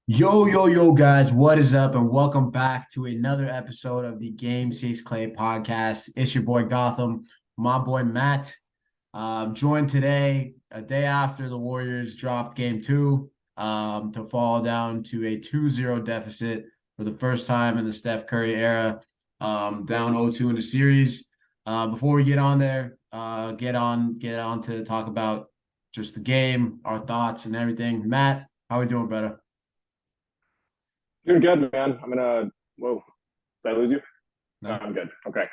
Yo, guys, what is up? And welcome back to another episode of the Game 6 Clay podcast. It's your boy Gotham, my boy Matt. Joined today, a day after the Warriors dropped game two, to fall down to a 2-0 deficit for the first time in the Steph Curry era, down 0-2 in the series. Before we get on there, get on to talk about just the game, our thoughts, and everything. Matt, how we doing, brother? Doing good, man. Whoa, did I lose you? No, No? I'm good. Okay.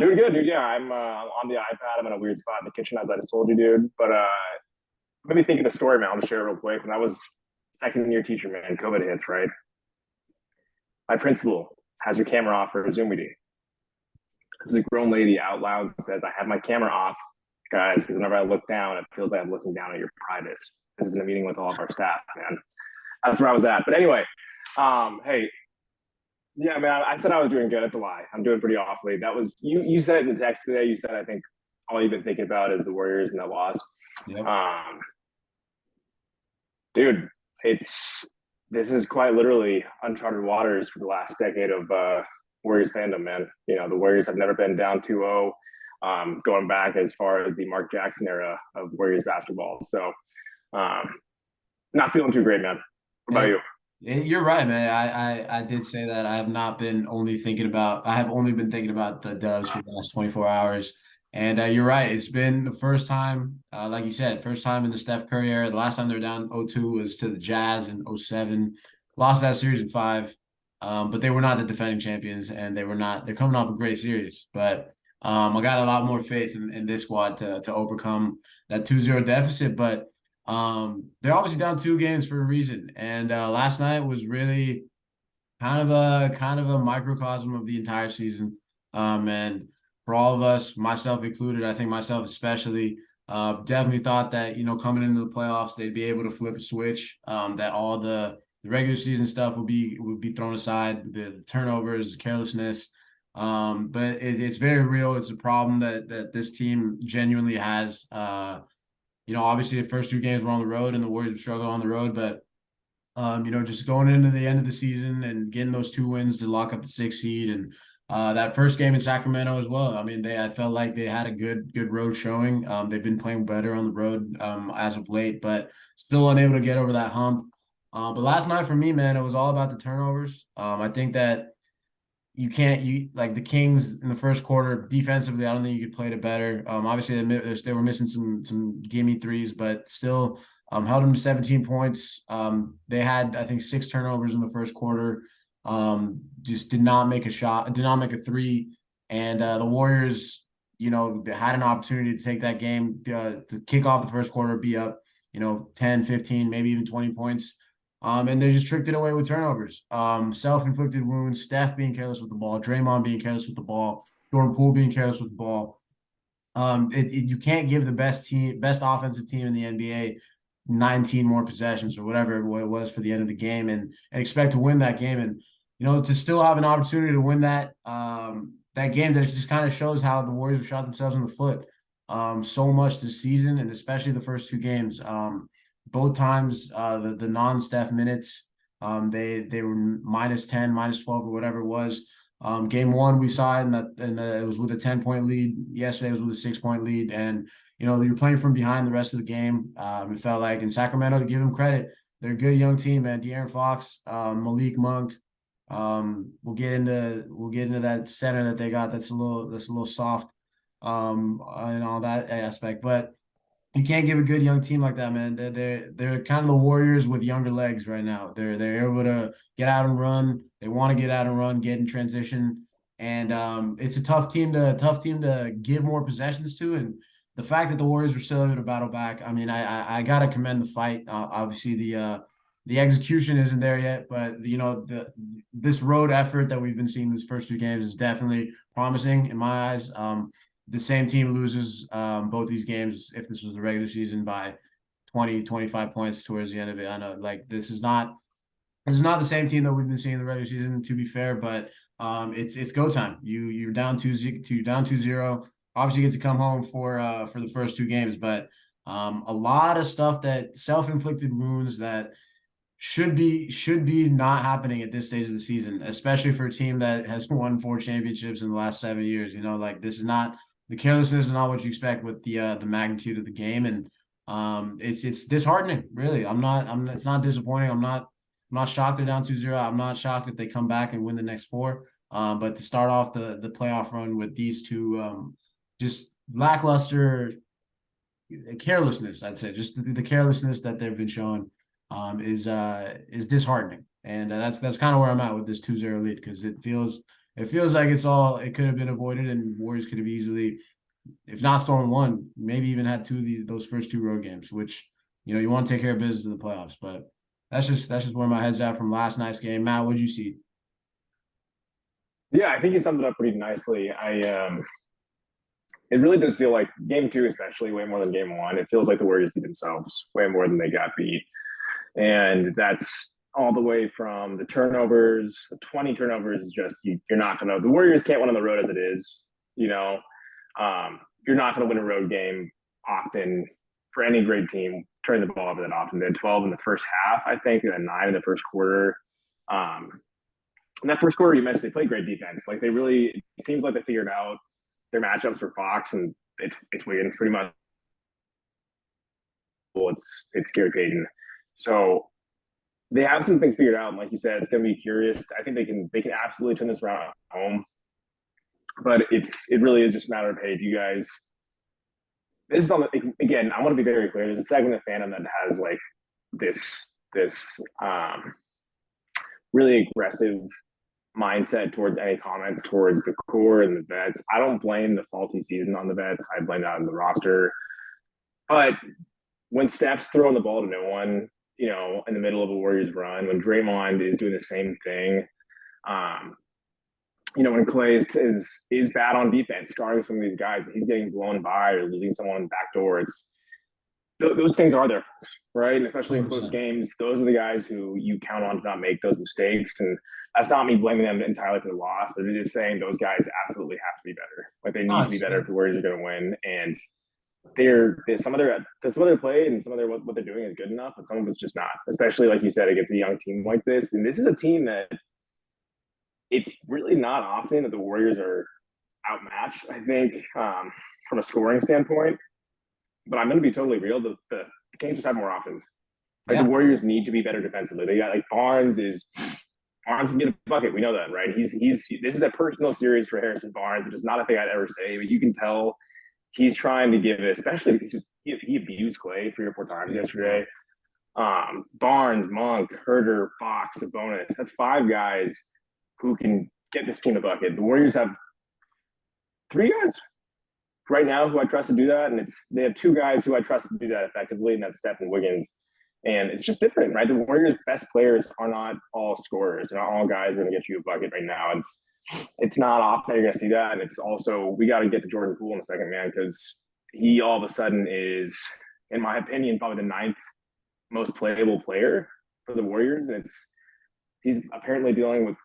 Doing good, dude. Yeah, I'm on the iPad. I'm in a weird spot in the kitchen, as I just told you, dude. But let me think of the story, man. I'll just share it real quick. When I was second year teacher, man, COVID hits, right? My principal has your camera off for a Zoom meeting. This is a grown lady out loud says, I have my camera off, guys, because whenever I look down, it feels like I'm looking down at your privates. This is in a meeting with all of our staff, man. That's where I was at. But anyway, hey, yeah, man, I said I was doing good. It's a lie. I'm doing pretty awfully. That was you. You said it in the text today. You said I think all you've been thinking about is the Warriors and that loss. Yep. Um, dude, it's this is quite literally uncharted waters for the last decade of Warriors fandom, man. You know, the Warriors have never been down 2-0, going back as far as the Mark Jackson era of Warriors basketball. So, um, not feeling too great, man. What about Hey, you? you're right, man. I did say that I have not been only thinking about, I have only been thinking about the Dubs for the last 24 hours. And you're right. It's been the first time, like you said, first time in the Steph Curry era. The last time they were down 0-2 was to the Jazz in 07. Lost that series in five. But they were not the defending champions, and they're coming off a great series. But I got a lot more faith in this squad to overcome that 2-0 deficit. But they're obviously down two games for a reason, and last night was really kind of a microcosm of the entire season. And for all of us, myself included, I think myself especially, definitely thought that coming into the playoffs they'd be able to flip a switch. That all the regular season stuff would be thrown aside, the turnovers, the carelessness. But it's very real. It's a problem that this team genuinely has. Obviously the first two games were on the road and the Warriors struggled on the road, but just going into the end of the season and getting those two wins to lock up the sixth seed and that first game in Sacramento as well. I mean, I felt like they had a good road showing. They've been playing better on the road as of late, but still unable to get over that hump. But last night for me, man, it was all about the turnovers. I think that you like the Kings in the first quarter defensively. I don't think you could play it better. Obviously they were missing some gimme threes, but still held them to 17 points. They had I think six turnovers in the first quarter. Just did not make a shot, did not make a three, and the Warriors, they had an opportunity to take that game to kick off the first quarter, be up, 10, 15, maybe even 20 points. And they just tricked it away with turnovers. Self-inflicted wounds, Steph being careless with the ball, Draymond being careless with the ball, Jordan Poole being careless with the ball. You can't give the best offensive team in the NBA 19 more possessions or whatever it was for the end of the game and expect to win that game. And, to still have an opportunity to win that game, that just kind of shows how the Warriors have shot themselves in the foot so much this season, and especially the first two games. Both times, the non-Steph minutes, they were -10, -12, or whatever it was. Game one, we saw it, it was with a 10-point lead. Yesterday, it was with a 6-point lead, and you're playing from behind the rest of the game. It felt like in Sacramento, to give them credit, they're a good young team, man. De'Aaron Fox, Malik Monk. We'll get into that center that they got. That's a little soft, and all that aspect, but you can't give a good young team like that, man. They're kind of the Warriors with younger legs right now. They're able to get out and run. They want to get out and run, get in transition, and it's a tough team to give more possessions to. And the fact that the Warriors were still able to battle back, I mean, I gotta commend the fight. Obviously, the execution isn't there yet, but this road effort that we've been seeing these first two games is definitely promising in my eyes. The same team loses both these games if this was the regular season by 20, 25 points towards the end of it. I know, like, this is not the same team that we've been seeing in the regular season, to be fair, but it's go time. You're down 2-0. Obviously, you get to come home for the first two games, but a lot of stuff, that self-inflicted wounds that should be not happening at this stage of the season, especially for a team that has won 4 championships in the last 7 years. Like this is not the carelessness is not what you expect with the magnitude of the game, and it's disheartening. Really, I'm. It's not disappointing. I'm not shocked they're down 2-0. I'm not shocked if they come back and win the next four. But to start off the playoff run with these two, just lackluster carelessness, I'd say, just the carelessness that they've been showing is disheartening, and that's kind of where I'm at with this 2-0 lead, because it feels like it could have been avoided, and Warriors could have easily, if not stolen one, maybe even had those first two road games, which you want to take care of business in the playoffs. But that's just where my head's at from last night's game. Matt, what'd you see? Yeah, I think you summed it up pretty nicely. It really does feel like game two, especially way more than game one. It feels like the Warriors beat themselves way more than they got beat. And that's all the way from the turnovers, the 20 turnovers is just, you're not going to, the Warriors can't win on the road as it is, you know. You're not going to win a road game often for any great team turning the ball over that often. They had 12 in the first half, I think, and then 9 in the first quarter. In that first quarter, you mentioned they played great defense. Like it seems like they figured out their matchups for Fox, and it's Wiggins pretty much. Well, it's Gary Payton. So they have some things figured out, and like you said, it's going to be curious. I think they can absolutely turn this around at home, but it really is just a matter of, hey, do you guys? This is on again. I want to be very clear. There's a segment of fandom that has like this really aggressive mindset towards any comments towards the core and the vets. I don't blame the faulty season on the vets. I blame that on the roster. But when Steph's throwing the ball to no one, in the middle of a Warriors run, when Draymond is doing the same thing, when Clay is bad on defense, scarring some of these guys, he's getting blown by or losing someone backdoor. Those things are their faults, right? And especially in close 100%. games, those are the guys who you count on to not make those mistakes. And that's not me blaming them entirely for the loss, but it is saying those guys absolutely have to be better. Like they No, need to be better if the Warriors are going to win. And some of their play and some of their what they're doing is good enough, but some of it's just not. Especially like you said, against a young team like this. And this is a team that it's really not often that the Warriors are outmatched. I think from a scoring standpoint. But I'm going to be totally real. The Kings just have more offense. Like the Yeah. Warriors need to be better defensively. They got like Barnes can get a bucket. We know that, right? This is a personal series for Harrison Barnes, which is not a thing I'd ever say, but you can tell he's trying to give it, especially because he abused Clay 3 or 4 times yesterday. Barnes, Monk, Herter, Fox, Sabonis. That's 5 guys who can get this team a bucket. The Warriors have 3 guys right now who I trust to do that, and they have 2 guys who I trust to do that effectively, and that's Steph and Wiggins. And it's just different, right? The Warriors' best players are not all scorers. They're not all guys who are going to get you a bucket right now. It's not often you're going to see that, and it's also we got to get to Jordan Poole in a second, man, because he all of a sudden is, in my opinion, probably the 9th most playable player for the Warriors. And he's apparently dealing with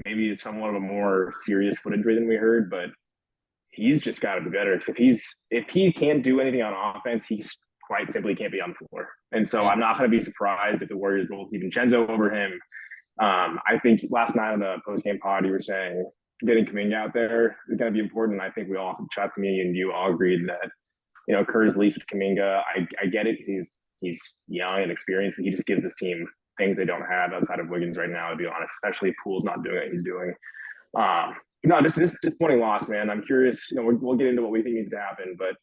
maybe somewhat of a more serious foot injury than we heard, but he's just got to be better. Because if he can't do anything on offense, he quite simply can't be on the floor. And so I'm not going to be surprised if the Warriors roll DiVincenzo over him. I think last night on the post-game pod, you were saying getting Kuminga out there is going to be important. I think we all, Chuck, me, and you all agreed that, Kerr's leash with Kuminga. I get it. He's young and experienced, but he just gives this team things they don't have outside of Wiggins right now, to be honest, especially if Poole's not doing what he's doing. No, just disappointing loss, man. I'm curious. We'll get into what we think needs to happen, but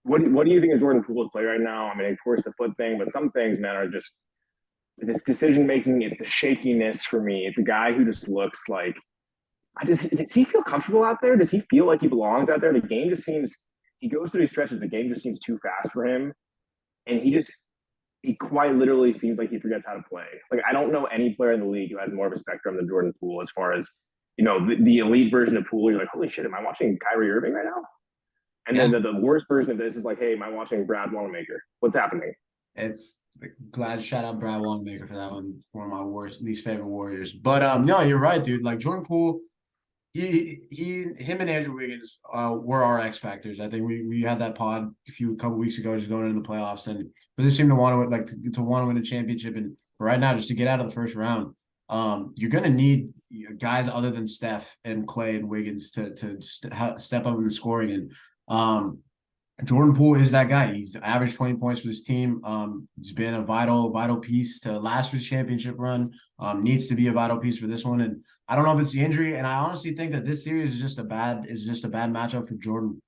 what do you think of Jordan Poole's play right now? I mean, of course, the foot thing, but some things, man, are just this decision making. It's the shakiness for me. It's a guy who just looks like. Does he feel comfortable out there? Does he feel like he belongs out there? The game just seems. He goes through these stretches. The game just seems too fast for him, and he quite literally seems like he forgets how to play. Like I don't know any player in the league who has more of a spectrum than Jordan Poole as far as the elite version of Poole. You're like, holy shit, am I watching Kyrie Irving right now? And Yeah. then the worst version of this is like, hey, am I watching Brad Wanamaker? What's happening? It's glad shout out Brad Wanamaker for that one. One of my least favorite Warriors. But no, you're right, dude. Like Jordan Poole, Him and Andrew Wiggins were our X factors. I think we had that pod a couple weeks ago, just going into the playoffs, and they seem to want to to want to win a championship. And for right now, just to get out of the first round, you're gonna need guys other than Steph and Clay and Wiggins to step up in the scoring. And Jordan Poole is that guy. He's averaged 20 points for his team. He's been a vital piece to last year's championship run. Needs to be a vital piece for this one. And I don't know if it's the injury. And I honestly think that this series is just a bad matchup for Jordan.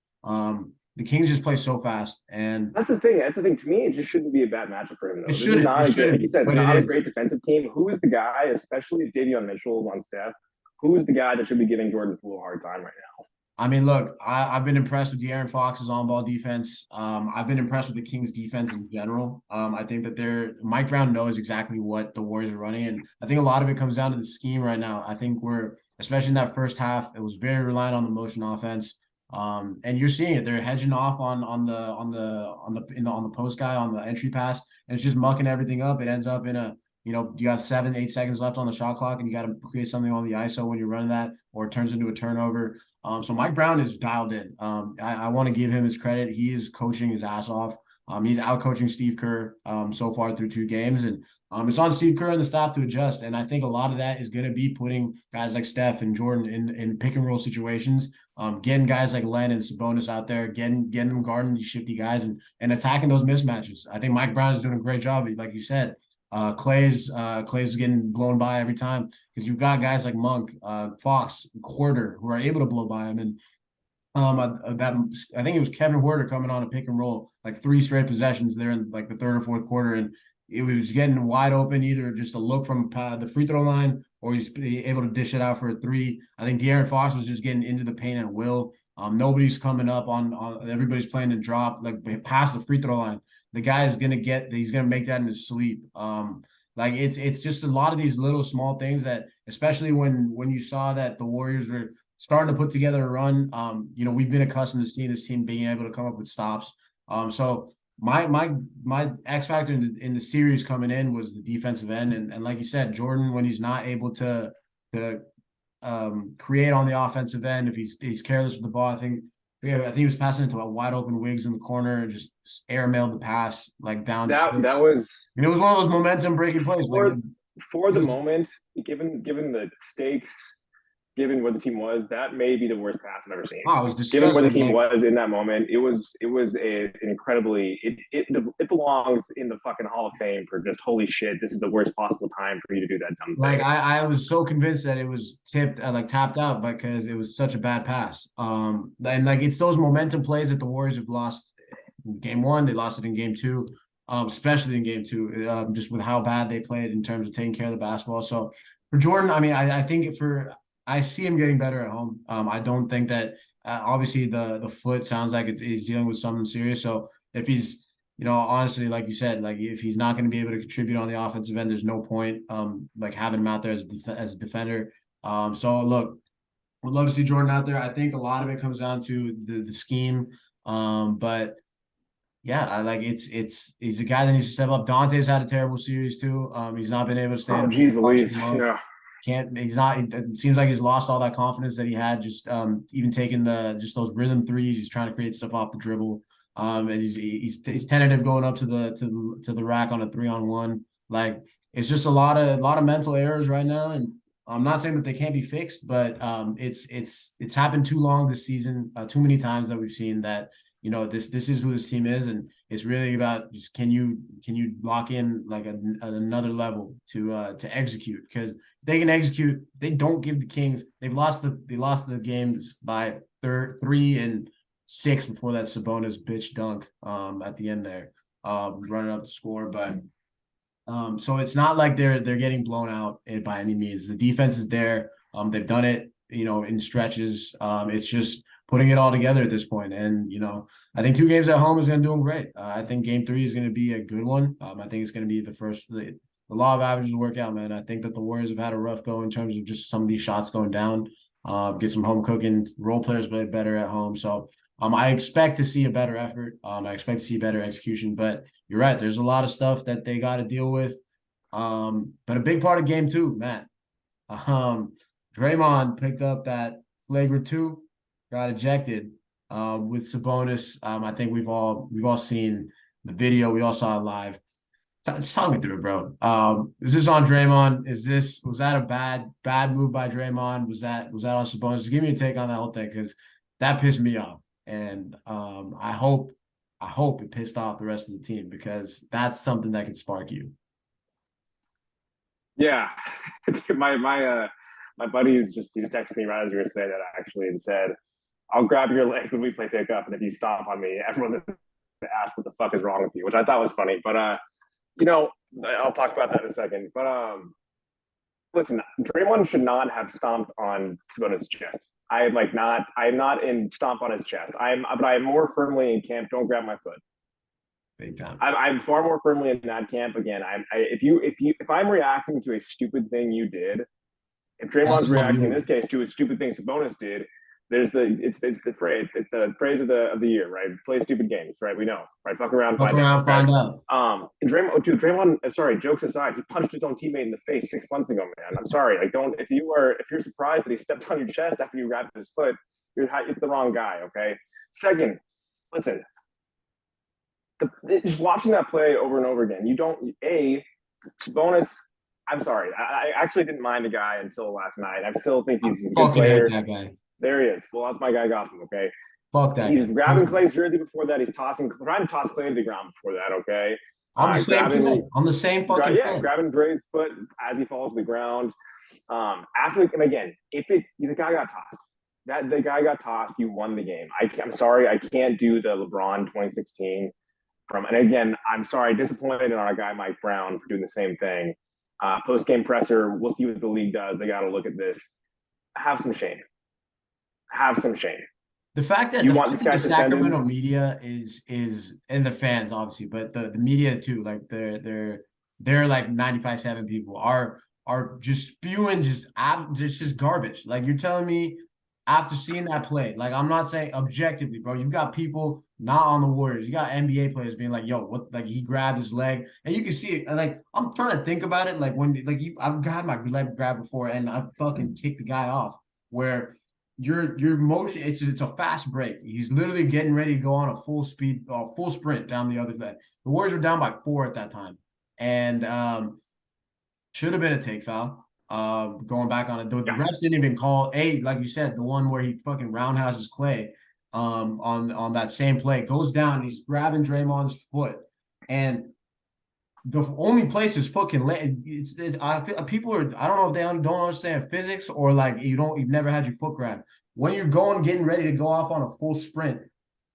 The Kings just play so fast, and That's the thing. That's the thing. To me, it just shouldn't be a bad matchup for him, though. it This is shouldn't. not It a good, like you shouldn't. said, But it not a is. great defensive team. Who is the guy, especially if Davion Mitchell is on staff, who is the guy that should be giving Jordan Poole a hard time right now? I mean, look, I've been impressed with De'Aaron Fox's on-ball defense. I've been impressed with the Kings' defense in general. I think that Mike Brown knows exactly what the Warriors are running, and I think a lot of it comes down to the scheme right now. I think especially in that first half, it was very reliant on the motion offense. And you're seeing it. They're hedging off on the post guy on the entry pass, and it's just mucking everything up. It ends up in you got 7-8 seconds left on the shot clock, and you got to create something on the ISO when you're running that, or it turns into a turnover. So Mike Brown is dialed in. I want to give him his credit. He is coaching his ass off. He's out coaching Steve Kerr so far through 2 games, and it's on Steve Kerr and the staff to adjust. And I think a lot of that is going to be putting guys like Steph and Jordan in pick and roll situations, getting guys like Len and Sabonis out there, getting them guarding these shifty guys and attacking those mismatches. I think Mike Brown is doing a great job, like you said. Clay's getting blown by every time because you've got guys like Monk, Fox, Quarter who are able to blow by him. And that I think it was Kevin Huerter coming on a pick and roll like 3 straight possessions there in like the third or fourth quarter, and it was getting wide open, either just a look from the free throw line or he's able to dish it out for a three. I think De'Aaron Fox was just getting into the paint at will. Nobody's coming up on everybody's playing and drop like past the free throw line. The guy is he's gonna make that in his sleep. Like it's just a lot of these little small things that, especially when you saw that the Warriors were starting to put together a run. We've been accustomed to seeing this team being able to come up with stops. So my X factor in the series coming in was the defensive end, and like you said, Jordan, when he's not able to create on the offensive end, if he's careless with the ball, I think he was passing into a wide open Wiggs in the corner and just airmailed the pass like down That six. was And it was one of those momentum breaking plays. for the moment, given the stakes, given where the team was, that may be the worst pass I've ever seen. Oh, it was Given where the disgusting. team was in that moment, it was an incredibly it belongs in the fucking Hall of Fame for just holy shit. This is the worst possible time for you to do that dumb Like thing. I was so convinced that it was tapped out because it was such a bad pass. And like it's those momentum plays that the Warriors have lost in game one, they lost it in game two, especially in game two, just with how bad they played in terms of taking care of the basketball. So for Jordan, I mean, I think I see him getting better at home. I don't think that obviously the foot sounds like he's dealing with something serious. So if he's honestly, like you said, like if he's not going to be able to contribute on the offensive end, there's no point like having him out there as a defender. So look, would love to see Jordan out there. I think a lot of it comes down to the scheme. But yeah, I like he's a guy that needs to step up. Dante's had a terrible series too. He's not been able to stay Oh, in geez, box Louise, long. yeah. Can't he's not it seems like he's lost all that confidence that he had, just even taking those rhythm threes. He's trying to create stuff off the dribble. And he's tentative going up to the rack on a 3-on-1. Like it's just a lot of mental errors right now, and I'm not saying that they can't be fixed, but it's happened too long this season, too many times that we've seen that this is who this team is, and it's really about just can you lock in like another level to execute, because they can execute. They don't give the Kings. They lost the games by 3-6 before that Sabonis bitch dunk at the end there, running up the score. But so it's not like they're getting blown out by any means. The defense is there. They've done it, in stretches. It's just putting it all together at this point. And I think 2 games at home is going to do them great. I think game 3 is going to be a good one. I think it's going to be the law of averages will work out, man. I think that the Warriors have had a rough go in terms of just some of these shots going down. Get some home cooking. Role players play better at home. So I expect to see a better effort. I expect to see better execution. But you're right. There's a lot of stuff that they got to deal with. But a big part of game 2, Matt. Draymond picked up that flagrant two, got ejected. With Sabonis, I think we've all seen the video. We all saw it live. Just talk me through it, bro. Is this on Draymond? Was that a bad move by Draymond? Was that on Sabonis? Just give me a take on that whole thing because that pissed me off, and I hope it pissed off the rest of the team because that's something that can spark you. Yeah, my buddy he just texted me right as you were saying that actually and said, "I'll grab your leg when we play pickup, and if you stomp on me, everyone's gonna ask what the fuck is wrong with you," which I thought was funny. But you know, I'll talk about that in a second. But listen, Draymond should not have stomped on Sabonis' chest. I'm not in stomp on his chest. But I'm more firmly in camp. Don't grab my foot. Big time. I'm far more firmly in that camp. Again, if I'm reacting to a stupid thing you did, if Draymond's reacting in this case to a stupid thing Sabonis did, it's the phrase of the year, right? Play stupid games, right? We know, right? Fuck around, Fuck find around, out. find out. And Draymond, sorry, jokes aside, he punched his own teammate in the face 6 months ago, man. I'm sorry, like don't if you're surprised that he stepped on your chest after you grabbed his foot, it's the wrong guy, okay? Second, listen, just watching that play over and over again, you don't Sabonis. I'm sorry, I actually didn't mind the guy until last night. I still think he's a good player. That guy. There he is. Well, that's my guy Gautam, okay? Fuck that. He's grabbing Clay's jersey before that. He's trying to toss Clay to the ground before that, okay? On the same fucking play. Grabbing Dre's foot as he falls to the ground. And again, the guy got tossed. The guy got tossed. You won the game. I'm sorry, I can't do the LeBron 2016 and again, I'm sorry, disappointed in our guy Mike Brown for doing the same thing. Post game presser, we'll see what the league does. They got to look at this. Have some shame. Have some shame. The fact that the Sacramento media is and the fans obviously, but the media too, like they're like 95.7 people are just spewing just garbage. Like you're telling me after seeing that play, like I'm not saying objectively, bro. You got people not on the Warriors. You got NBA players being like, "Yo, what?" Like he grabbed his leg, and you can see it. And like I'm trying to think about it, like I've had my leg grabbed before, and I fucking kicked the guy off. Where your motion, it's a fast break. He's literally getting ready to go on a full sprint down the other side. The Warriors were down by 4 at that time, and should have been a take foul. Going back on it, the refs didn't even call like you said, the one where he fucking roundhouses Clay, on that same play, goes down, he's grabbing Draymond's foot, and the only place is fucking I feel people are, I don't know if they don't understand physics or like you've never had your foot grabbed. When you're getting ready to go off on a full sprint,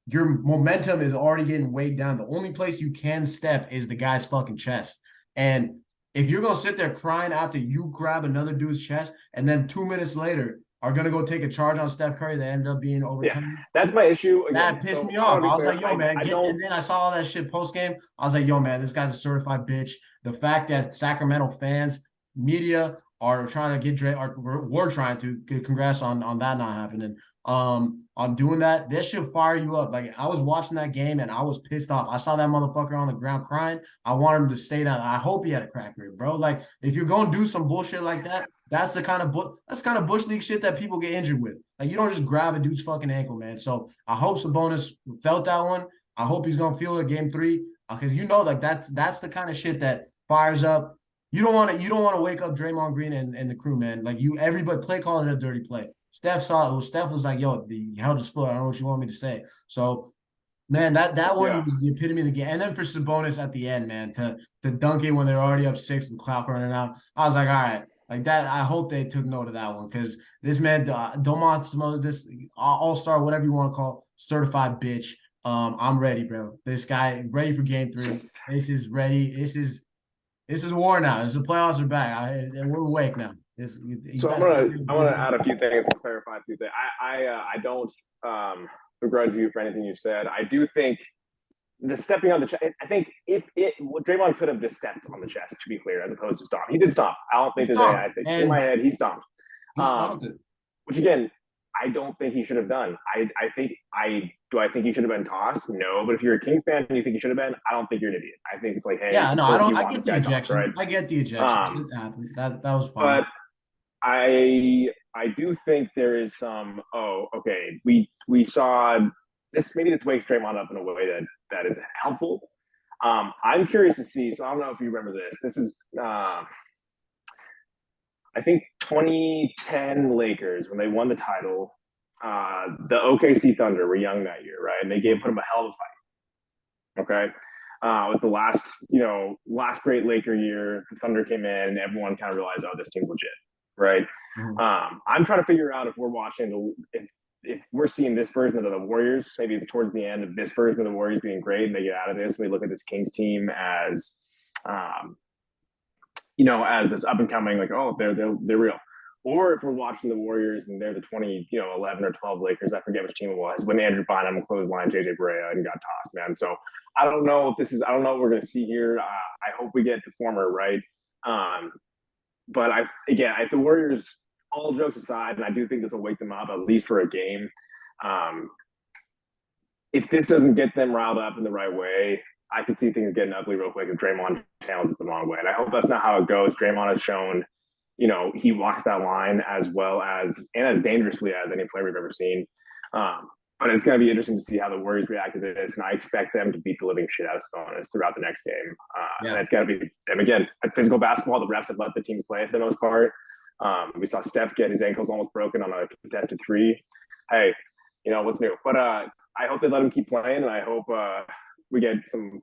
your momentum is already getting weighed down. The only place you can step is the guy's fucking chest, and if you're going to sit there crying after you grab another dude's chest and then 2 minutes later are going to go take a charge on Steph Curry that ended up being overturned. Yeah, that's my issue. Again, that pissed me off. I was like, yo, man. And then I saw all that shit post-game. I was like, yo, man, this guy's a certified bitch. The fact that Sacramento fans, media are trying to get we're trying to get congrats on that not happening. On doing that, this should fire you up. Like I was watching that game and I was pissed off. I saw that motherfucker on the ground crying. I want him to stay down. I hope he had a crack rib, bro. Like if you're gonna do some bullshit like that, that's the kind of bush league shit that people get injured with. Like you don't just grab a dude's fucking ankle, man. So I hope Sabonis felt that one. I hope he's gonna feel it game 3 because like that's the kind of shit that fires up. You don't want to wake up Draymond Green and the crew, man. Like everybody play calling it a dirty play. Steph saw it. Steph was like, yo, he held his foot. I don't know what you want me to say. So, man, that one was the epitome of the game. And then for Sabonis at the end, man, to dunk it when they're already up 6 with clock running out, I was like, all right. Like that, I hope they took note of that one because this man, Domas, this all-star, whatever you want to call, certified bitch. I'm ready, bro. This guy ready for game 3. This is ready. This is war now. The playoffs are back. We're awake now. So I'm gonna add a few things to clarify a few things. I don't begrudge you for anything you said. I do think the stepping on the chest. I think Draymond could have just stepped on the chest, to be clear, as opposed to stomp. He did stomp. I don't think there's any. I think in my head he stomped. Which again, I don't think he should have done. I think he should have been tossed? No, but if you're a Kings fan and you think he should have been, I don't think you're an idiot. I think it's like, hey, yeah, no, I get the ejection. Tossed, right? I get the ejection. That was fine. But I I do think there is some. Oh, okay. We saw this. Maybe this wakes Draymond up in a way that is helpful. I'm curious to see. So I don't know if you remember this. This is I think 2010 Lakers when they won the title. The OKC Thunder were young that year, right? And they put them a hell of a fight. Okay. It was the last great Laker year. The Thunder came in, and everyone kind of realized, oh, this team's legit, right? I'm trying to figure out if we're watching if we're seeing this version of the Warriors. Maybe it's towards the end of this version of the Warriors being great, and they get out of this. We look at this Kings team as, as this up and coming, like, oh, they're real. Or if we're watching the Warriors and they're the 11 or 12 Lakers, I forget which team it was, when Andrew Bynum clotheslined JJ Barea and got tossed, man. So I don't know what we're going to see here. I hope we get the former, right? But if the Warriors, all jokes aside, and I do think this will wake them up at least for a game. If this doesn't get them riled up in the right way, I could see things getting ugly real quick if Draymond channels it the wrong way. And I hope that's not how it goes. Draymond has shown, he walks that line as well as and as dangerously as any player we've ever seen. But it's going to be interesting to see how the Warriors react to this, and I expect them to beat the living shit out of Sabonis throughout the next game. And it's got to be, and again, it's physical basketball. The refs have let the team play for the most part. We saw Steph get his ankles almost broken on a contested three. Hey, what's new? But I hope they let him keep playing, and I hope we get some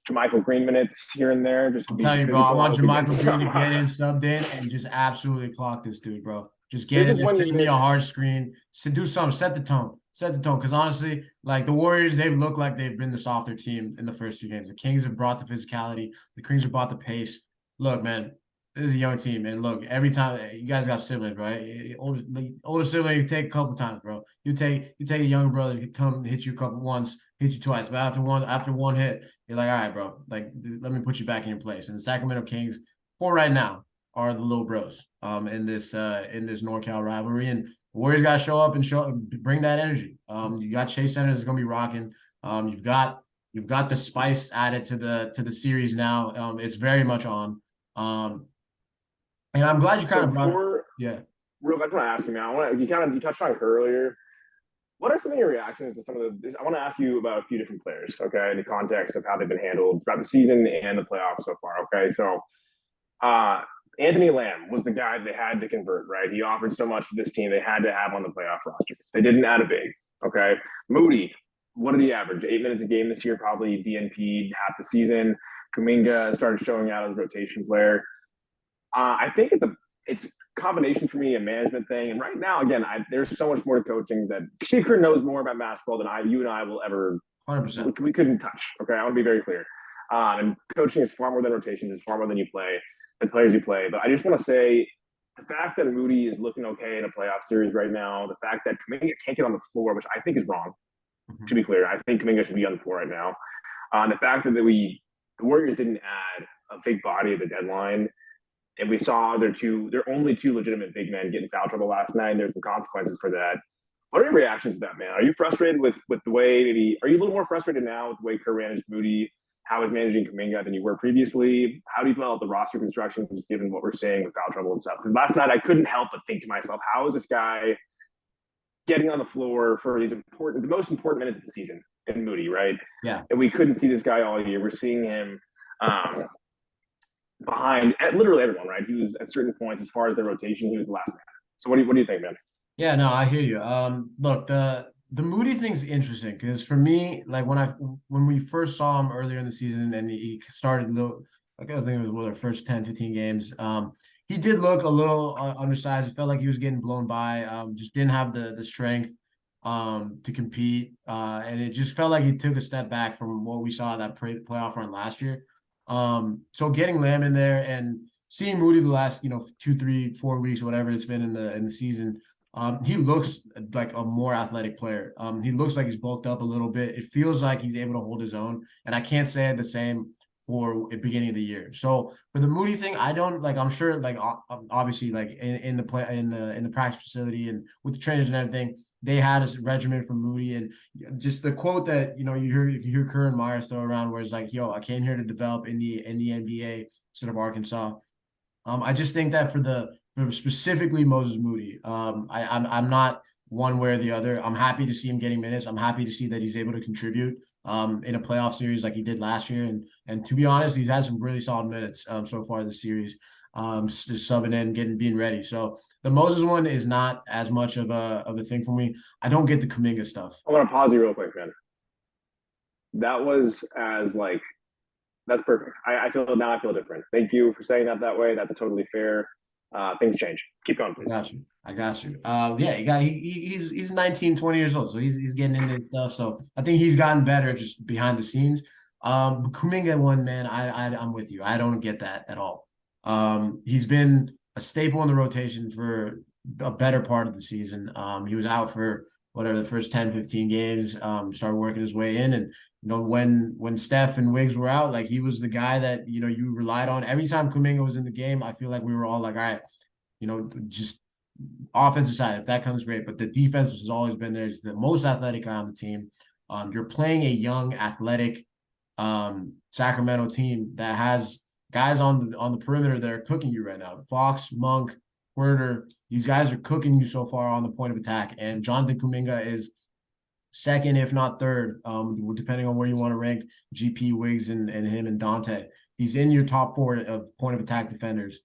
JaMychal Green minutes here and there. Just to be you, bro, I want JaMychal Green to get in, subbed in, and just absolutely clock this dude, bro. Just get in there, give me a hard screen. Do something, set the tone. Because honestly, like the Warriors, they've looked like they've been the softer team in the first two games. The Kings have brought the physicality. The Kings have brought the pace. Look, man, this is a young team, and look, every time you guys got siblings, right? Older sibling, you take a couple times, bro. You take a younger brother to come hit you once, hit you twice, but after one hit, you're like, all right, bro, like let me put you back in your place. And the Sacramento Kings, for right now, are the little bros in this NorCal rivalry, and Warriors got to show up and bring that energy. You got Chase Center that's going to be rocking. You've got the spice added to the series now. It's very much on. And I'm glad you kind of brought it. Yeah. Real quick, I want to ask you, man. You touched on it earlier. What are some of your reactions to some of the? I want to ask you about a few different players, okay, in the context of how they've been handled throughout the season and the playoffs so far. Okay, so Anthony Lamb was the guy they had to convert, right? He offered so much for this team they had to have on the playoff roster. They didn't add a big, okay? Moody, what did he average? 8 minutes a game this year, probably DNP'd half the season. Kuminga started showing out as a rotation player. I think it's a combination for me, a management thing. And right now, again, there's so much more to coaching that Shaker knows more about basketball than you and I will ever. 100%. We couldn't touch. Okay, I want to be very clear. And coaching is far more than rotations. It's far more than you play. The players you play. But I just want to say the fact that Moody is looking okay in a playoff series right now, the fact that Kuminga can't get on the floor, which I think is wrong, to be clear. I think Kuminga should be on the floor right now. The fact that the Warriors didn't add a big body at the deadline, and we saw their only two legitimate big men get in foul trouble last night, and there's some consequences for that. What are your reactions to that, man? Are you frustrated with the way are you a little more frustrated now with the way Kerr managed Moody? How is managing Kuminga than you were previously? How do you feel about the roster construction, just given what we're seeing with foul trouble and stuff? Because last night I couldn't help but think to myself, how is this guy getting on the floor for the most important minutes of the season in Moody, right? Yeah. And we couldn't see this guy all year. We're seeing him behind literally everyone, right? He was at certain points as far as the rotation, he was the last man. So what do you think, man? Yeah, no, I hear you. Look, the Moody thing's interesting because for me, like when we first saw him earlier in the season and he started I think it was one of the first 10, 15 games. He did look a little undersized. It felt like he was getting blown by. Just didn't have the strength to compete. And it just felt like he took a step back from what we saw in that playoff run last year. So getting Lamb in there and seeing Moody the last 2, 3, 4 weeks, whatever it's been in the season. He looks like a more athletic player. He looks like he's bulked up a little bit. It feels like he's able to hold his own, and I can't say the same for the beginning of the year. So for the Moody thing, I don't like. I'm sure, like obviously, like in the practice facility and with the trainers and everything, they had a regimen for Moody, and just the quote that you hear Kerr and Myers throw around, where it's like, "Yo, I came here to develop in the NBA instead of Arkansas." I just think that for specifically Moses Moody. I'm not one way or the other. I'm happy to see him getting minutes. I'm happy to see that he's able to contribute in a playoff series like he did last year. And to be honest, he's had some really solid minutes so far this series. Just subbing in, being ready. So the Moses one is not as much of a thing for me. I don't get the Kuminga stuff. I want to pause you real quick, man. That was as like that's perfect. I feel now I feel different. Thank you for saying that way. That's totally fair. Things change. Keep going, please. I got you. Yeah, he's 19, 20 years old, so he's getting into stuff. So I think he's gotten better just behind the scenes. Kuminga one, man, I'm with you. I don't get that at all. He's been a staple in the rotation for a better part of the season. He was out for whatever the first 10, 15 games, started working his way in. And, when Steph and Wiggs were out, like he was the guy that, you relied on. Every time Kuminga was in the game, I feel like we were all like, all right, just offensive side, if that comes great. But the defense has always been there. He's the most athletic guy on the team. You're playing a young, athletic Sacramento team that has guys on the perimeter that are cooking you right now. Fox, Monk, Huerter, these guys are cooking you so far on the point of attack. And Jonathan Kuminga is second, if not third, depending on where you want to rank GP, Wiggs, and him and Dante. He's in your top four of point of attack defenders.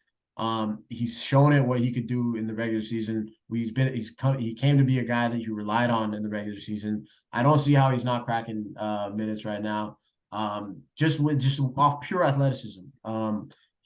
He's shown it what he could do in the regular season. He came to be a guy that you relied on in the regular season. I don't see how he's not cracking minutes right now. Just off pure athleticism.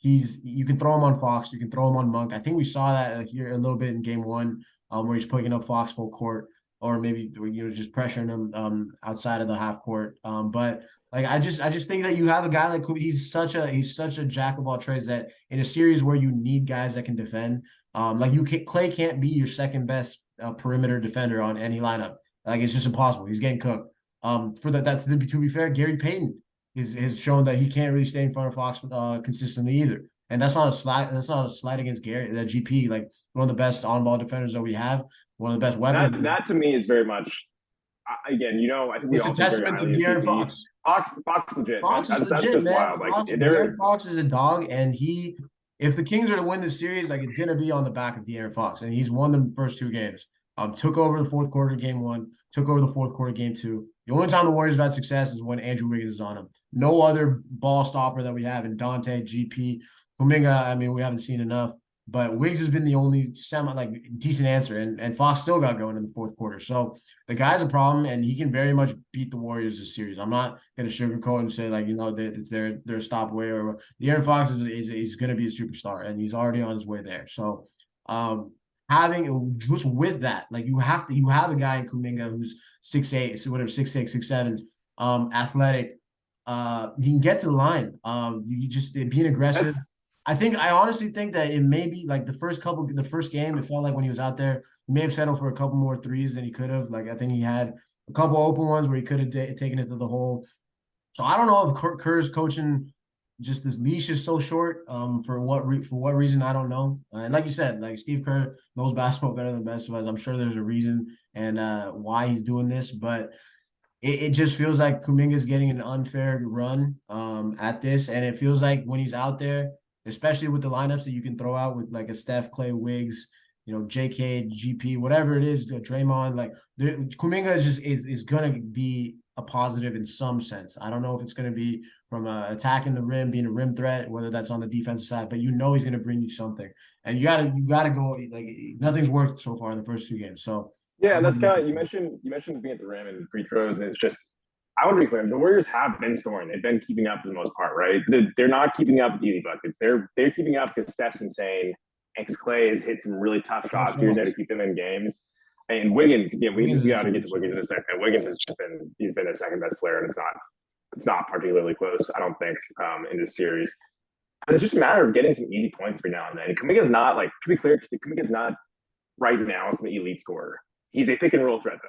You can throw him on Fox, you can throw him on Monk. I think we saw that here a little bit in game one, where he's picking up Fox full court, or maybe just pressuring him outside of the half court. But like I just think that you have a guy like he's such a jack of all trades that in a series where you need guys that can defend, Clay can't be your second best perimeter defender on any lineup. Like it's just impossible. He's getting cooked. To be fair, Gary Payton has shown that he can't really stay in front of Fox consistently either. And that's not a slide. That's not a slide against Gary. The GP, like one of the best on-ball defenders that we have, one of the best weapons. That to me is very much. Again, I think it's a testament to De'Aaron Fox. Fox legit. Fox is legit, just man. Wild. De'Aaron Fox is a dog, and if the Kings are to win the series, like it's gonna be on the back of De'Aaron Fox, and he's won the first two games. Took over the fourth quarter game one, took over the fourth quarter game two. The only time the Warriors have had success is when Andrew Wiggins is on him. No other ball stopper that we have in Dante, GP, Kuminga. I mean, we haven't seen enough. But Wiggs has been the only decent answer, and Fox still got going in the fourth quarter. So the guy's a problem, and he can very much beat the Warriors this series. I'm not going to sugarcoat and say they're a stop away. Or De'Aaron Fox is going to be a superstar, and he's already on his way there. So having just with that, like you have a guy in Kuminga who's 6'8", whatever, 6'6", 6'7", athletic. He can get to the line. You just being aggressive. I honestly think that it may be like the first game, it felt like when he was out there, he may have settled for a couple more threes than he could have. Like I think he had a couple open ones where he could have taken it to the hole. So I don't know if Kerr's coaching just this leash is so short. For what reason I don't know. And like you said, like Steve Kerr knows basketball better than the best of us. I'm sure there's a reason and why he's doing this, but it just feels like Kuminga's getting an unfair run at this, and it feels like when he's out there, especially with the lineups that you can throw out with like a Steph, Clay, Wiggs, JK, GP, whatever it is, Draymond, like Kuminga is going to be a positive in some sense. I don't know if it's going to be from attacking the rim, being a rim threat, whether that's on the defensive side, but he's going to bring you something. And you gotta go, like nothing's worked so far in the first two games. So yeah, that's kind of you mentioned being at the rim and free throws, and it's just I want to be clear. The Warriors have been scoring; they've been keeping up for the most part, right? They're not keeping up with easy buckets. They're keeping up because Steph's insane, and because Clay has hit some really tough shots here and there to keep them in games. And Wiggins, again, we got to get to Wiggins in a second. Wiggins has just been their second best player, and it's not particularly close, I don't think, in this series. But it's just a matter of getting some easy points every now and then. And Kuminga's not to be clear, Kuminga's not right now some elite scorer. He's a pick and roll threat, though.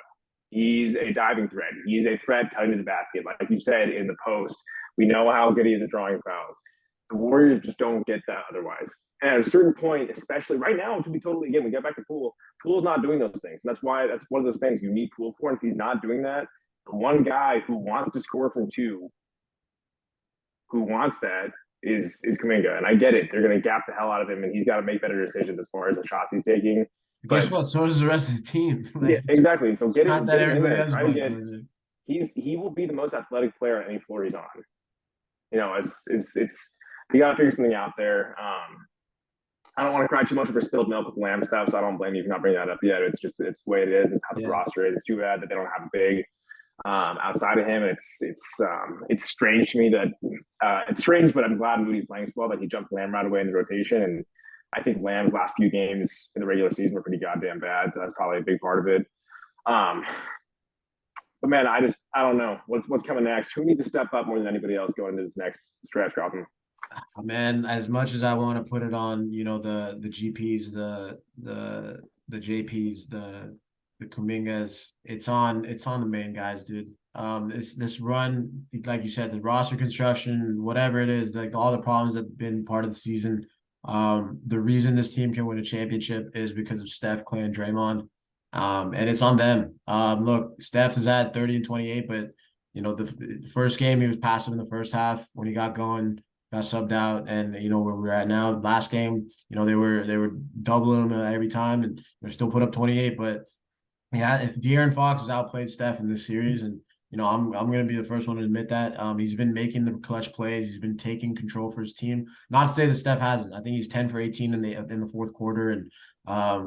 He's a diving threat. He's a threat cutting to the basket. Like you said in the post, we know how good he is at drawing fouls. The Warriors just don't get that otherwise. And at a certain point, especially right now, to be totally, again, we get back to Poole. Poole's not doing those things. And that's why that's one of those things you need Poole for. And if he's not doing that, the one guy who wants to score from two, who wants that, is Kuminga, and I get it. They're going to gap the hell out of him, and he's got to make better decisions as far as the shots he's taking. Guess But what? So does the rest of the team. yeah, Like exactly. So it's not that get him in everybody there. else is Try to playing get. for it. He will be the most athletic player on any floor he's on. You know, it's you got to figure something out there. I don't want to cry too much over spilled milk with Lamb stuff, so I don't blame you for not bringing that up yet. It's just it's the way it is. It's how the Yeah. roster is. It's too bad that they don't have a big outside of him. It's strange to me that it's strange, but I'm glad Moody's playing so well that he jumped Lamb right away in the rotation. And I think Lamb's last few games in the regular season were pretty goddamn bad, so that's probably a big part of it. Um, but man, I don't know what's coming next. Who needs to step up more than anybody else going into this next stretch, Gotham? Man, as much as I want to put it on, the GPs, the JPs, the Kumingas, it's on the main guys, dude. This run, like you said, the roster construction, whatever it is, like all the problems that have been part of the season. The reason this team can win a championship is because of Steph, Clay, and Draymond. And it's on them. Look, Steph is at 30 and 28, but the first game he was passive in the first half when he got going, got subbed out, and where we're at now. Last game, they were doubling him every time, and they still put up 28. But yeah, if De'Aaron Fox has outplayed Steph in this series, and I'm gonna be the first one to admit that. He's been making the clutch plays. He's been taking control for his team. Not to say that Steph hasn't. I think he's 10 for 18 in the fourth quarter, and I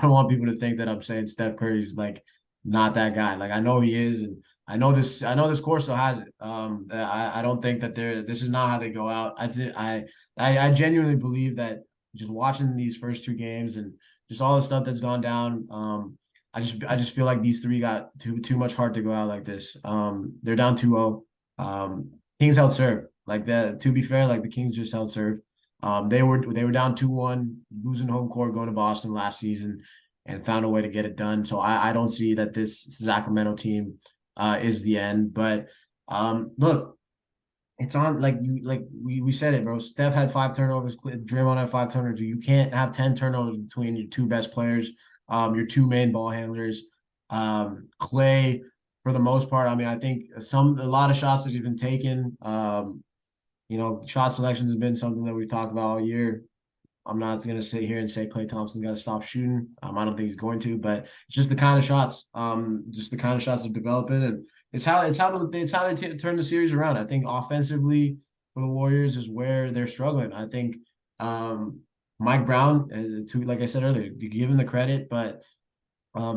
don't want people to think that I'm saying Steph Curry's like not that guy. Like I know he is, and I know this course still has it. I don't think that this is not how they go out. I genuinely believe that just watching these first two games and just all the stuff that's gone down. I just feel like these three got too much heart to go out like this. They're down 2-0. Kings held serve. Like that, to be fair, like the Kings just held serve. They were down 2-1, losing home court going to Boston last season and found a way to get it done. So I don't see that this Sacramento team is the end. But look, it's on we said it, bro. Steph had 5 turnovers. Draymond had 5 turnovers. You can't have 10 turnovers between your two best players, your two main ball handlers. Clay, for the most part, I mean, I think a lot of shots that he's been taken. Shot selection has been something that we've talked about all year. I'm not going to sit here and say Klay Thompson's got to stop shooting. I don't think he's going to, but it's just the kind of shots, they're developing, and it's how they turn the series around. I think offensively for the Warriors is where they're struggling. I think Mike Brown, like I said earlier, you give him the credit, but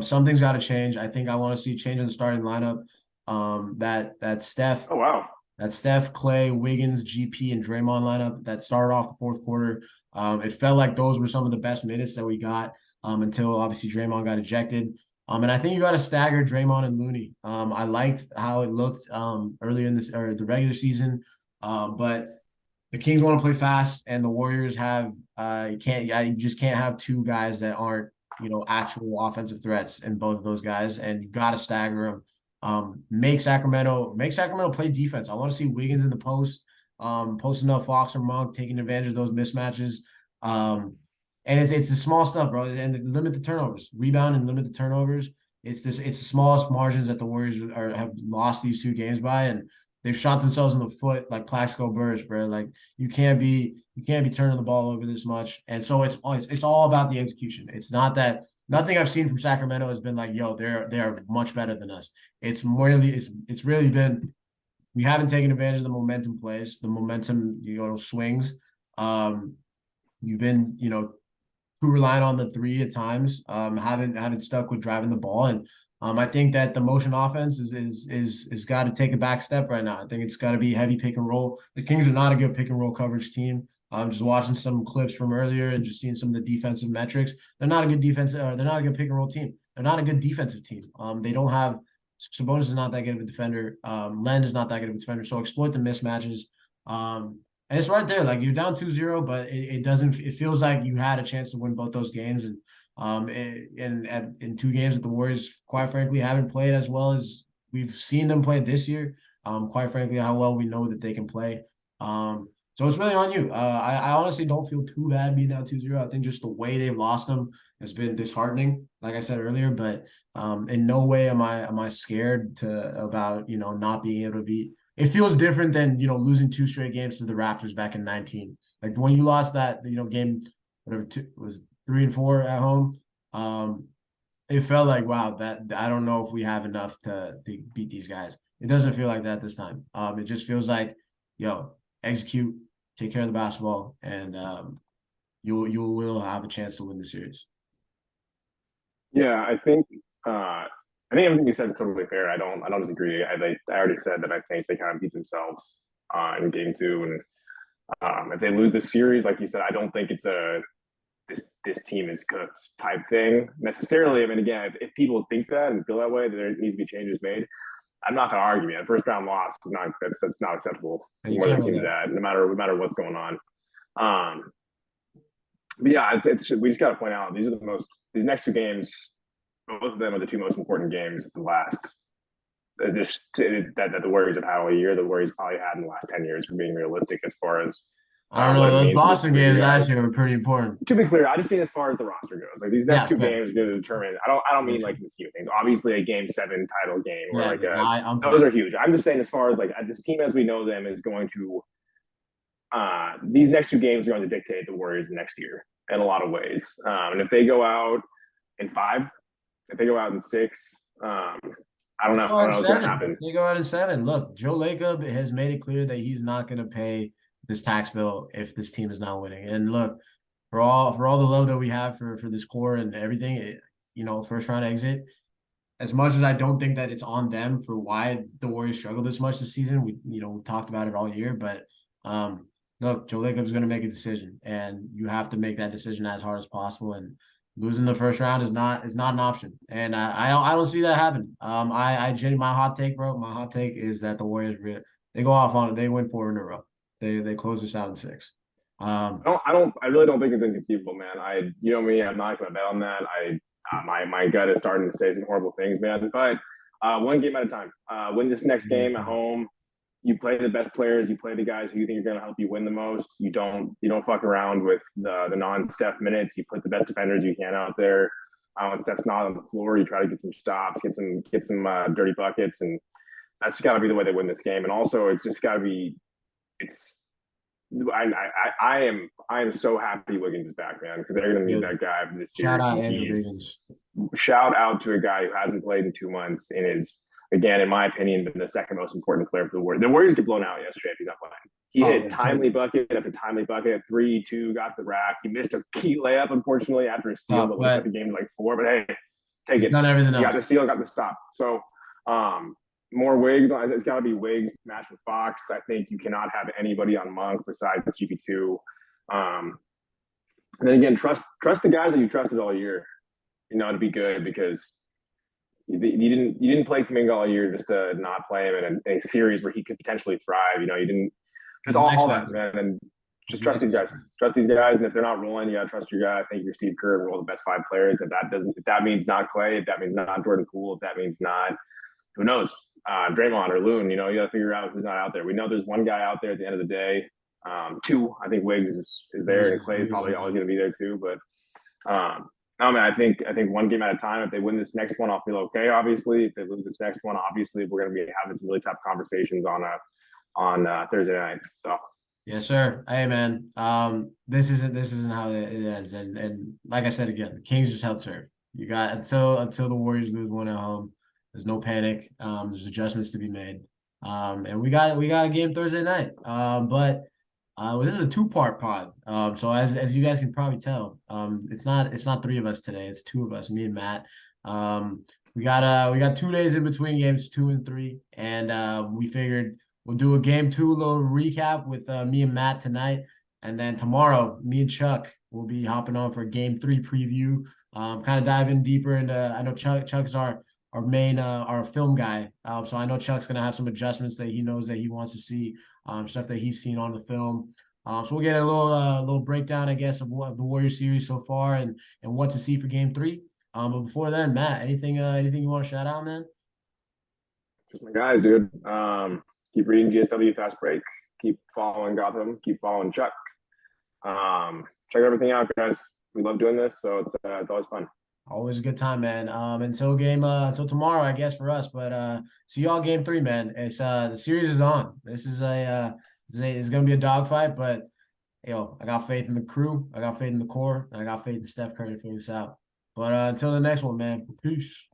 something's got to change. I think I want to see a change in the starting lineup. That Steph. Oh wow. That Steph, Clay, Wiggins, GP, and Draymond lineup that started off the fourth quarter. It felt like those were some of the best minutes that we got until obviously Draymond got ejected. And I think you got to stagger Draymond and Looney. I liked how it looked earlier in this or the regular season, but the Kings want to play fast, and the Warriors have you just can't have two guys that aren't actual offensive threats in both of those guys, and you got to stagger them. Make Sacramento play defense. I want to see Wiggins in the post, posting up Fox or Monk, taking advantage of those mismatches. And it's the small stuff, bro. And limit the turnovers, rebound and limit the turnovers. It's the smallest margins that the Warriors have lost these two games by, and they've shot themselves in the foot like Plaxico Burress, bro. Like you can't be turning the ball over this much, and so it's all about the execution. It's not that. Nothing I've seen from Sacramento has been like, yo, they're much better than us. It's really been we haven't taken advantage of the momentum plays, the momentum, swings. You've been, too reliant on the three at times. Haven't stuck with driving the ball. And I think that the motion offense is got to take a back step right now. I think it's got to be heavy pick and roll. The Kings are not a good pick and roll coverage team. I'm just watching some clips from earlier and just seeing some of the defensive metrics. They're not a good defense. They're not a good pick and roll team. They're not a good defensive team. They don't have Sabonis is not that good of a defender. Len is not that good of a defender. So exploit the mismatches. And it's right there. Like you're down 2-0, but it doesn't. It feels like you had a chance to win both those games. And in two games that the Warriors, quite frankly, haven't played as well as we've seen them play this year. Quite frankly, how well we know that they can play. So it's really on you. I honestly don't feel too bad being down 2-0. I think just the way they've lost them has been disheartening, like I said earlier. But in no way am I scared about not being able to beat it feels different than, losing 2 straight games to the Raptors back in 19. Like when you lost that, game, whatever, was 3 and 4 at home. It felt like, wow, that I don't know if we have enough to beat these guys. It doesn't feel like that this time. It just feels like, execute, take care of the basketball, and you will have a chance to win the series. Yeah, I think everything you said is totally fair. I don't disagree. I already said that I think they kind of beat themselves in game two, and if they lose this series, like you said, I don't think it's a this team is cooked type thing necessarily. I mean, again, if people think that and feel that way, that there needs to be changes made. I'm not going to argue, man. First round loss is not that's not acceptable. And you Where can't this win team's that. at, no matter what's going on. But yeah, it's we just got to point out these next 2 games, both of them are the 2 most important games of the last. Just that the Warriors have had all year, the Warriors probably had in the last 10 years, for being realistic as far as I don't what know. it Those means Boston for you games guys. last year were pretty important. To be clear, I just mean as far as the roster goes. Like these next Yeah, two fair. games are going to determine. I don't mean like in the scheme of things. Obviously, a game 7 title game or Yeah, like no, a I'm those clear. are huge. I'm just saying as far as like this team as we know them is going to these next 2 games are going to dictate the Warriors next year in a lot of ways. And if they go out in 5, if they go out in 6, I don't They know. go I out don't in know what's going to 7. happen. They go out in 7. Look, Joe Lacob has made it clear that he's not going to pay this tax bill if this team is not winning. And look, for all the love that we have for this core and everything, first round exit. As much as I don't think that it's on them for why the Warriors struggled this much this season, we talked about it all year. But look, Joe Lacob's going to make a decision, and you have to make that decision as hard as possible. And losing the first round is not an option, and I don't see that happen. My hot take, bro. My hot take is that the Warriors they go off on it. They win 4 in a row. They close this out in 6. I really don't think it's inconceivable, man. You know me, I'm not going to bet on that. My gut is starting to say some horrible things, man. But one game at a time. Win this next game at home. You play the best players. You play the guys who you think are going to help you win the most. You don't fuck around with the non-Steph minutes. You put the best defenders you can out there. When Steph's not on the floor, you try to get some stops, get some dirty buckets, and that's got to be the way they win this game. And also, it's just got to be. It's I am so happy Wiggins is back, man, because they're going to need that guy for this Shout series. out Andrew Wiggins. Shout out to a guy who hasn't played in 2 months and is, again, in my opinion, been the second most important player for the Warriors. The Warriors get blown out yesterday if he's not playing. He hit timely bucket after timely bucket, 3-2, got to the rack. He missed a key layup, unfortunately, after a steal that would have put the game to like 4. But hey, take it. Done everything else. He got the steal, got the stop. So, more Wiggs. It's got to be Wiggs matched with Fox. I think you cannot have anybody on Monk besides GP2. And then again, trust the guys that you trusted all year, to be good, because you didn't play Kuminga all year just to not play him in a series where he could potentially thrive. You didn't just all that, man. And just trust these guys. Trust these guys, and if they're not rolling, you gotta trust your guy. I think your Steve Kerr and roll the best 5 players. If that means not Clay, if that means not Jordan Poole, if that means not, who knows, Draymond or Loon, you got to figure out who's not out there. We know there's one guy out there at the end of the day. 2, I think Wiggs is there, and Clay is probably always going to be there too. But no, man, I think one game at a time. If they win this next one, I'll feel okay. Obviously, if they lose this next one, obviously we're going to be having some really tough conversations on Thursday night. So. Yes, sir. Hey, man. This isn't how it ends. And like I said again, the Kings just held serve. You got until the Warriors lose 1 at home. There's no panic. There's adjustments to be made. And we got a game Thursday night. But this is a 2-part pod. So as you guys can probably tell, it's not 3 of us today. It's 2 of us, me and Matt. We got 2 days in between games 2 and 3, and we figured we'll do a game 2 little recap with me and Matt tonight, and then tomorrow me and Chuck will be hopping on for a game 3 preview. Kind of dive in deeper into. I know Chuck's our main our film guy. So I know Chuck's gonna have some adjustments that he knows that he wants to see, stuff that he's seen on the film. So we'll get a little breakdown, I guess, of the Warrior series so far and what to see for game 3. But before then, Matt, anything you want to shout out, man? Just my guys, dude. Keep reading GSW Fast Break. Keep following Gotham. Keep following Chuck. Check everything out, guys. We love doing this, so it's always fun. Always a good time, man. Until tomorrow, I guess for us. But see y'all game 3, man. It's the series is on. It's gonna be a dogfight, but I got faith in the crew. I got faith in the core. And I got faith in Steph Curry to figure this out. But until the next one, man. Peace.